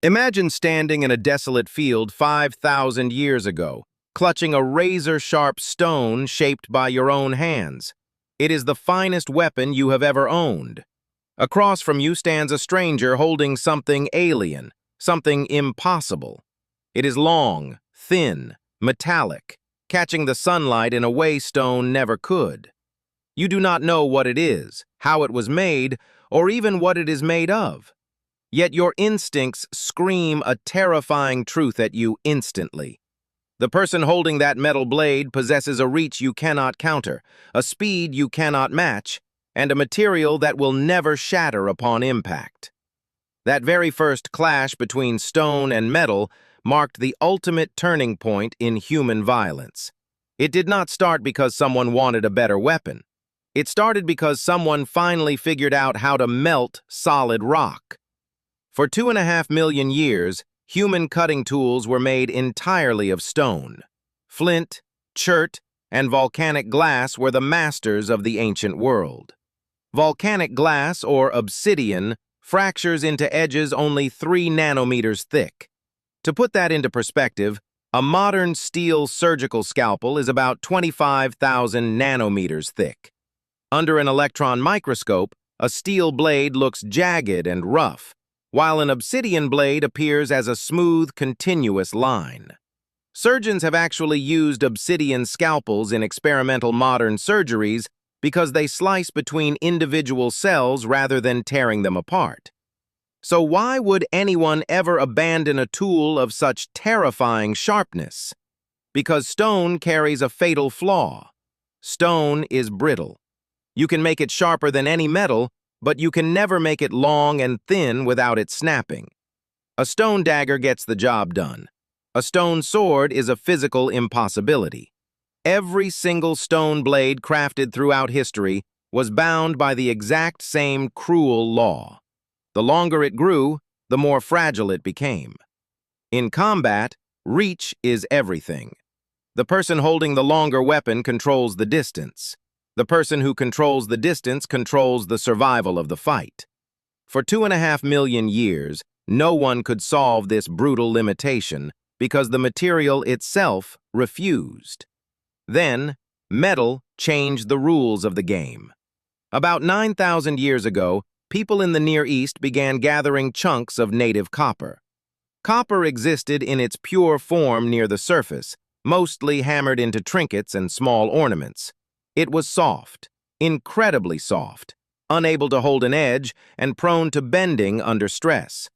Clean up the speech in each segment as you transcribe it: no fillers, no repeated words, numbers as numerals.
Imagine standing in a desolate field 5,000 years ago, clutching a razor-sharp stone shaped by your own hands. It is the finest weapon you have ever owned. Across from you stands a stranger holding something alien, something impossible. It is long, thin, metallic, catching the sunlight in a way stone never could. You do not know what it is, how it was made, or even what it is made of. Yet your instincts scream a terrifying truth at you instantly. The person holding that metal blade possesses a reach you cannot counter, a speed you cannot match, and a material that will never shatter upon impact. That very first clash between stone and metal marked the ultimate turning point in human violence. It did not start because someone wanted a better weapon. It started because someone finally figured out how to melt solid rock. For 2.5 million years, human cutting tools were made entirely of stone. Flint, chert, and volcanic glass were the masters of the ancient world. Volcanic glass, or obsidian, fractures into edges only 3 nanometers thick. To put that into perspective, a modern steel surgical scalpel is about 25,000 nanometers thick. Under an electron microscope, a steel blade looks jagged and rough, while an obsidian blade appears as a smooth, continuous line. Surgeons have actually used obsidian scalpels in experimental modern surgeries because they slice between individual cells rather than tearing them apart. So why would anyone ever abandon a tool of such terrifying sharpness? Because stone carries a fatal flaw. Stone is brittle. You can make it sharper than any metal, but you can never make it long and thin without it snapping. A stone dagger gets the job done. A stone sword is a physical impossibility. Every single stone blade crafted throughout history was bound by the exact same cruel law. The longer it grew, the more fragile it became. In combat, reach is everything. The person holding the longer weapon controls the distance. The person who controls the distance controls the survival of the fight. For 2.5 million years, no one could solve this brutal limitation because the material itself refused. Then, metal changed the rules of the game. About 9,000 years ago, people in the Near East began gathering chunks of native copper. Copper existed in its pure form near the surface, mostly hammered into trinkets and small ornaments. It was soft, incredibly soft, unable to hold an edge, and prone to bending under stress.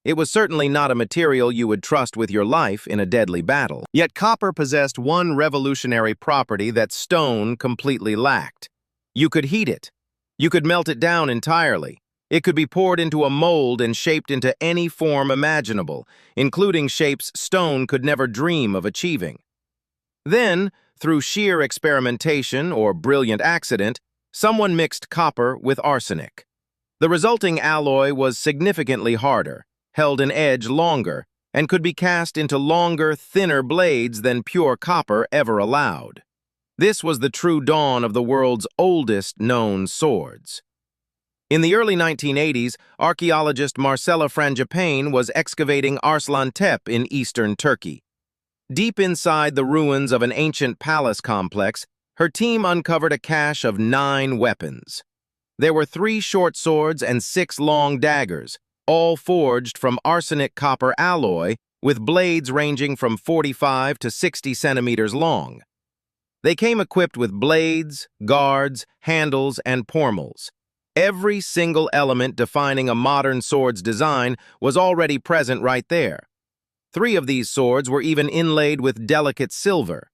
It was certainly not a material you would trust with your life in a deadly battle. Yet copper possessed one revolutionary property that stone completely lacked. You could heat it. You could melt it down entirely. It could be poured into a mold and shaped into any form imaginable, including shapes stone could never dream of achieving. Then, through sheer experimentation or brilliant accident, someone mixed copper with arsenic. The resulting alloy was significantly harder, held an edge longer, and could be cast into longer, thinner blades than pure copper ever allowed. This was the true dawn of the world's oldest known swords. In the early 1980s, archaeologist Marcela Frangipane was excavating Arslan-Tepe in eastern Turkey. Deep inside the ruins of an ancient palace complex, her team uncovered a cache of 9 weapons. There were 3 short swords and 6 long daggers, all forged from arsenic copper alloy, with blades ranging from 45 to 60 centimeters long. They came equipped with blades, guards, handles, and pommels. Every single element defining a modern sword's design was already present right there. 3 of these swords were even inlaid with delicate silver.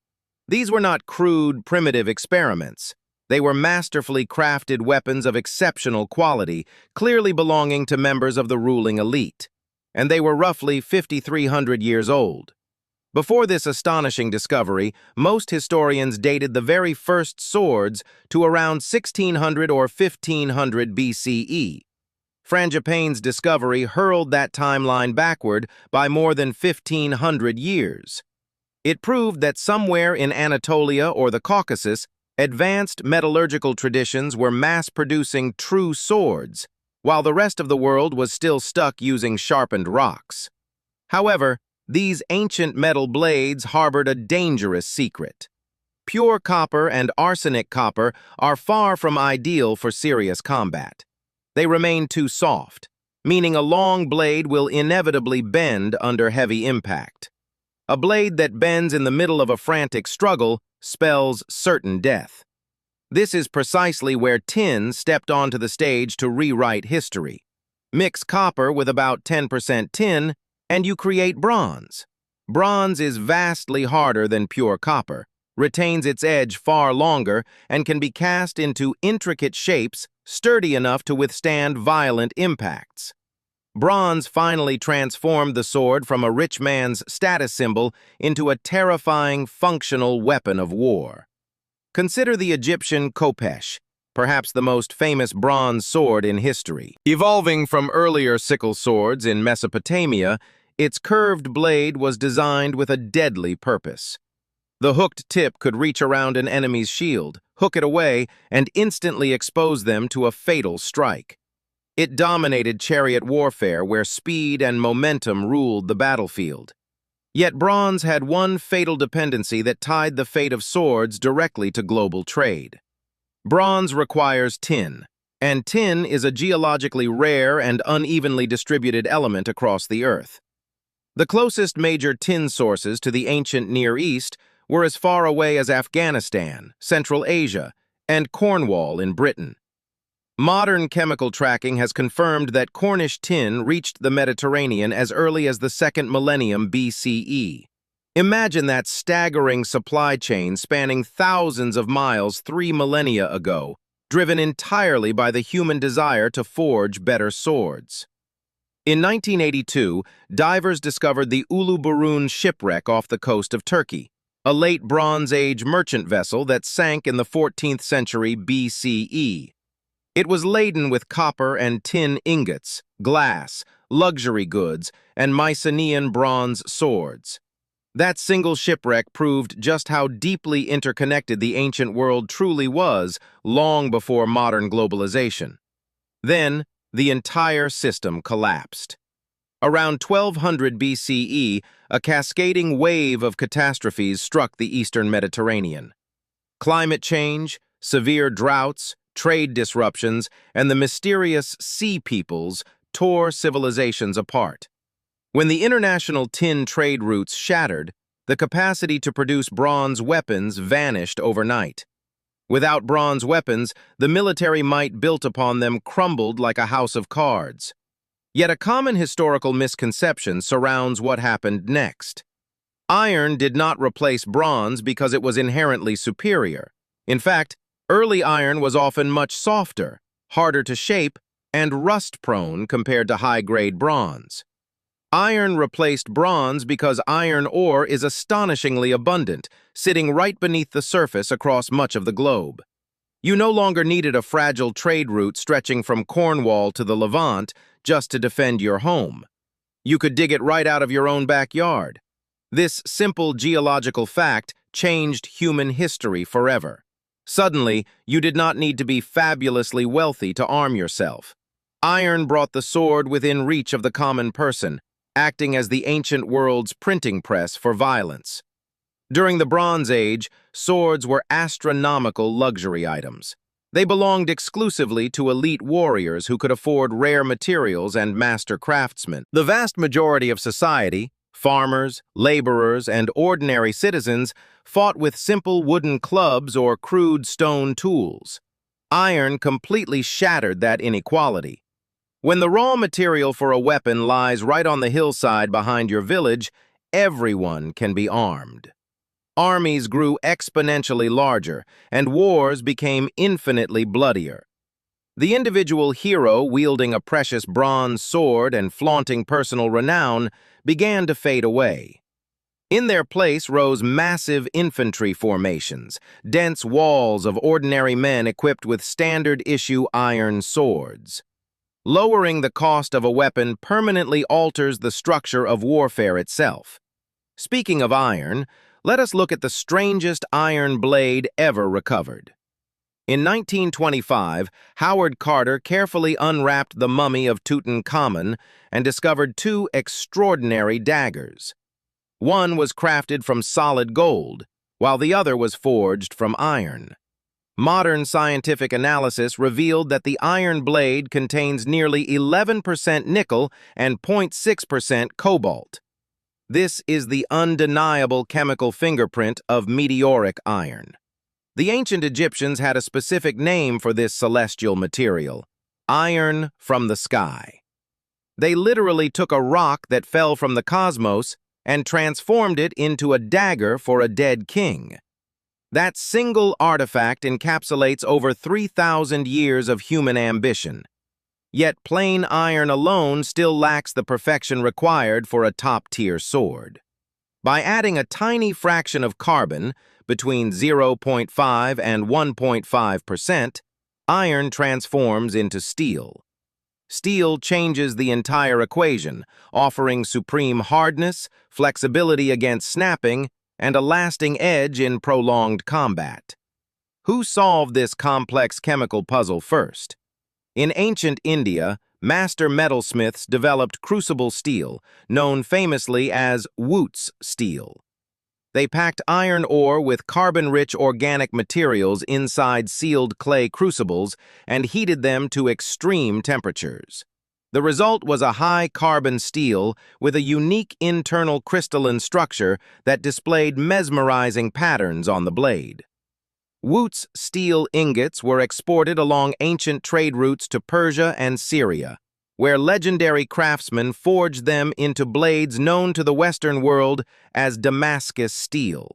These were not crude, primitive experiments. They were masterfully crafted weapons of exceptional quality, clearly belonging to members of the ruling elite. And they were roughly 5,300 years old. Before this astonishing discovery, most historians dated the very first swords to around 1600 or 1500 BCE. Frangipane's discovery hurled that timeline backward by more than 1,500 years. It proved that somewhere in Anatolia or the Caucasus, advanced metallurgical traditions were mass-producing true swords, while the rest of the world was still stuck using sharpened rocks. However, these ancient metal blades harbored a dangerous secret. Pure copper and arsenic copper are far from ideal for serious combat. They remain too soft, meaning a long blade will inevitably bend under heavy impact. A blade that bends in the middle of a frantic struggle spells certain death. This is precisely where tin stepped onto the stage to rewrite history. Mix copper with about 10% tin, and you create bronze. Bronze is vastly harder than pure copper, retains its edge far longer, and can be cast into intricate shapes sturdy enough to withstand violent impacts. Bronze finally transformed the sword from a rich man's status symbol into a terrifying, functional weapon of war. Consider the Egyptian khopesh, perhaps the most famous bronze sword in history. Evolving from earlier sickle swords in Mesopotamia, its curved blade was designed with a deadly purpose. The hooked tip could reach around an enemy's shield, hook it away, and instantly expose them to a fatal strike. It dominated chariot warfare where speed and momentum ruled the battlefield. Yet bronze had one fatal dependency that tied the fate of swords directly to global trade. Bronze requires tin, and tin is a geologically rare and unevenly distributed element across the Earth. The closest major tin sources to the ancient Near East were as far away as Afghanistan, Central Asia, and Cornwall in Britain. Modern chemical tracking has confirmed that Cornish tin reached the Mediterranean as early as the 2nd millennium BCE. Imagine that staggering supply chain spanning thousands of miles 3 millennia ago, driven entirely by the human desire to forge better swords. In 1982, divers discovered the Uluburun shipwreck off the coast of Turkey, a late Bronze Age merchant vessel that sank in the 14th century BCE. It was laden with copper and tin ingots, glass, luxury goods, and Mycenaean bronze swords. That single shipwreck proved just how deeply interconnected the ancient world truly was long before modern globalization. Then, the entire system collapsed. Around 1200 BCE, a cascading wave of catastrophes struck the eastern Mediterranean. Climate change, severe droughts, trade disruptions, and the mysterious sea peoples tore civilizations apart. When the international tin trade routes shattered, the capacity to produce bronze weapons vanished overnight. Without bronze weapons, the military might built upon them crumbled like a house of cards. Yet a common historical misconception surrounds what happened next. Iron did not replace bronze because it was inherently superior. In fact, early iron was often much softer, harder to shape, and rust-prone compared to high-grade bronze. Iron replaced bronze because iron ore is astonishingly abundant, sitting right beneath the surface across much of the globe. You no longer needed a fragile trade route stretching from Cornwall to the Levant just to defend your home. You could dig it right out of your own backyard. This simple geological fact changed human history forever. Suddenly, you did not need to be fabulously wealthy to arm yourself. Iron brought the sword within reach of the common person, acting as the ancient world's printing press for violence. During the Bronze Age, swords were astronomical luxury items. They belonged exclusively to elite warriors who could afford rare materials and master craftsmen. The vast majority of society, farmers, laborers, and ordinary citizens, fought with simple wooden clubs or crude stone tools. Iron completely shattered that inequality. When the raw material for a weapon lies right on the hillside behind your village, everyone can be armed. Armies grew exponentially larger, and wars became infinitely bloodier. The individual hero wielding a precious bronze sword and flaunting personal renown began to fade away. In their place rose massive infantry formations, dense walls of ordinary men equipped with standard-issue iron swords. Lowering the cost of a weapon permanently alters the structure of warfare itself. Speaking of iron, let us look at the strangest iron blade ever recovered. In 1925, Howard Carter carefully unwrapped the mummy of Tutankhamun and discovered two extraordinary daggers. One was crafted from solid gold, while the other was forged from iron. Modern scientific analysis revealed that the iron blade contains nearly 11% nickel and 0.6% cobalt. This is the undeniable chemical fingerprint of meteoric iron. The ancient Egyptians had a specific name for this celestial material: iron from the sky. They literally took a rock that fell from the cosmos and transformed it into a dagger for a dead king. That single artifact encapsulates over 3,000 years of human ambition. Yet plain iron alone still lacks the perfection required for a top-tier sword. By adding a tiny fraction of carbon, between 0.5 and 1.5%, iron transforms into steel. Steel changes the entire equation, offering supreme hardness, flexibility against snapping, and a lasting edge in prolonged combat. Who solved this complex chemical puzzle first? In ancient India, master metalsmiths developed crucible steel, known famously as Wootz steel. They packed iron ore with carbon-rich organic materials inside sealed clay crucibles and heated them to extreme temperatures. The result was a high-carbon steel with a unique internal crystalline structure that displayed mesmerizing patterns on the blade. Wootz steel ingots were exported along ancient trade routes to Persia and Syria, where legendary craftsmen forged them into blades known to the Western world as Damascus steel.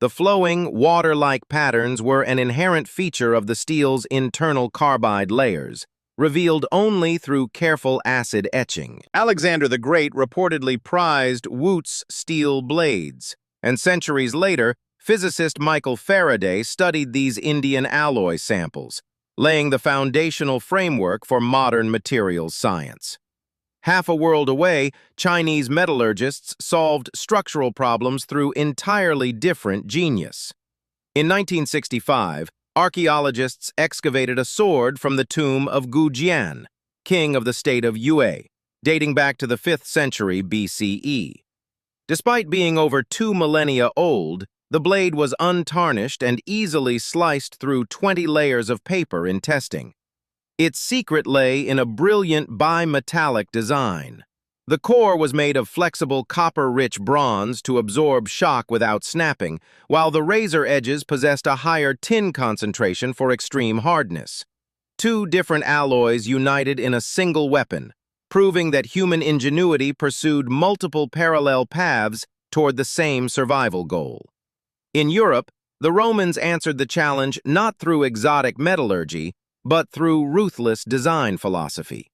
The flowing, water-like patterns were an inherent feature of the steel's internal carbide layers, revealed only through careful acid etching. Alexander the Great reportedly prized Wootz steel blades, and centuries later, physicist Michael Faraday studied these Indian alloy samples, laying the foundational framework for modern materials science. Half a world away, Chinese metallurgists solved structural problems through entirely different genius. In 1965, archaeologists excavated a sword from the tomb of Gu Jian, king of the state of Yue, dating back to the 5th century BCE. Despite being over 2 millennia old, the blade was untarnished and easily sliced through 20 layers of paper in testing. Its secret lay in a brilliant bimetallic design. The core was made of flexible copper-rich bronze to absorb shock without snapping, while the razor edges possessed a higher tin concentration for extreme hardness. Two different alloys united in a single weapon, proving that human ingenuity pursued multiple parallel paths toward the same survival goal. In Europe, the Romans answered the challenge not through exotic metallurgy, but through ruthless design philosophy.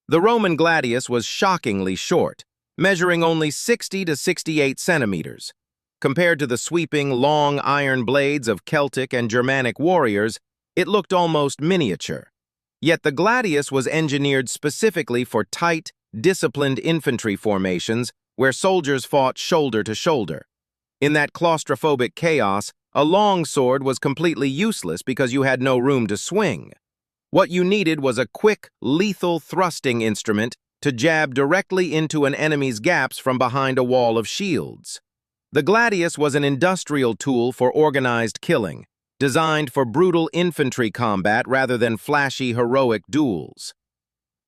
The Roman gladius was shockingly short, measuring only 60 to 68 centimeters. Compared to the sweeping, long iron blades of Celtic and Germanic warriors, it looked almost miniature. Yet the gladius was engineered specifically for tight, disciplined infantry formations where soldiers fought shoulder to shoulder. In that claustrophobic chaos, a long sword was completely useless because you had no room to swing. What you needed was a quick, lethal thrusting instrument to jab directly into an enemy's gaps from behind a wall of shields. The gladius was an industrial tool for organized killing, designed for brutal infantry combat rather than flashy, heroic duels.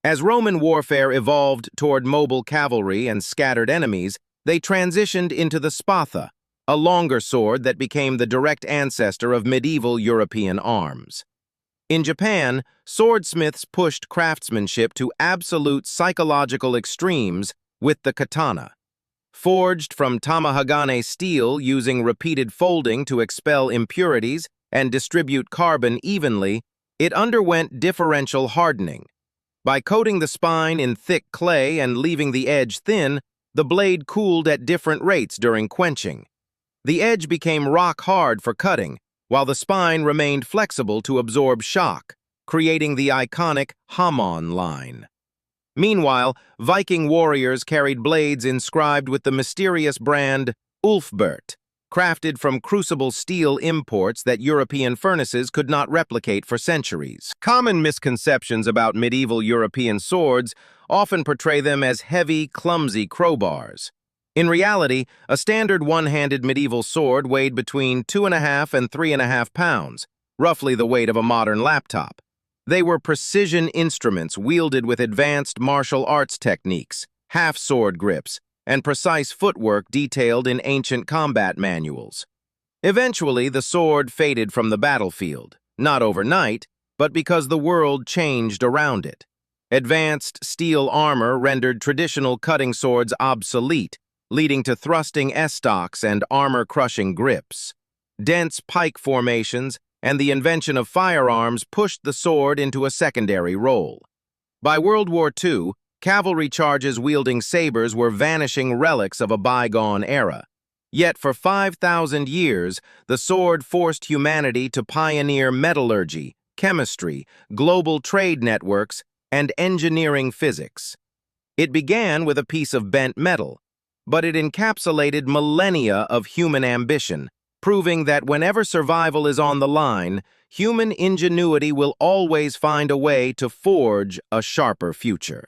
As Roman warfare evolved toward mobile cavalry and scattered enemies, they transitioned into the spatha, a longer sword that became the direct ancestor of medieval European arms. In Japan, swordsmiths pushed craftsmanship to absolute psychological extremes with the katana. Forged from tamahagane steel using repeated folding to expel impurities and distribute carbon evenly, it underwent differential hardening. By coating the spine in thick clay and leaving the edge thin, the blade cooled at different rates during quenching. The edge became rock hard for cutting, while the spine remained flexible to absorb shock, creating the iconic Hamon line. Meanwhile, Viking warriors carried blades inscribed with the mysterious brand Ulfbert, crafted from crucible steel imports that European furnaces could not replicate for centuries. Common misconceptions about medieval European swords often portray them as heavy, clumsy crowbars. In reality, a standard one-handed medieval sword weighed between 2.5 and 3.5 pounds, roughly the weight of a modern laptop. They were precision instruments wielded with advanced martial arts techniques, half-sword grips, and precise footwork detailed in ancient combat manuals. Eventually, the sword faded from the battlefield, not overnight, but because the world changed around it. Advanced steel armor rendered traditional cutting swords obsolete, leading to thrusting estocks and armor-crushing grips. Dense pike formations and the invention of firearms pushed the sword into a secondary role. By World War II, cavalry charges wielding sabers were vanishing relics of a bygone era. Yet for 5,000 years, the sword forced humanity to pioneer metallurgy, chemistry, global trade networks, and engineering physics. It began with a piece of bent metal, but it encapsulated millennia of human ambition, proving that whenever survival is on the line, human ingenuity will always find a way to forge a sharper future.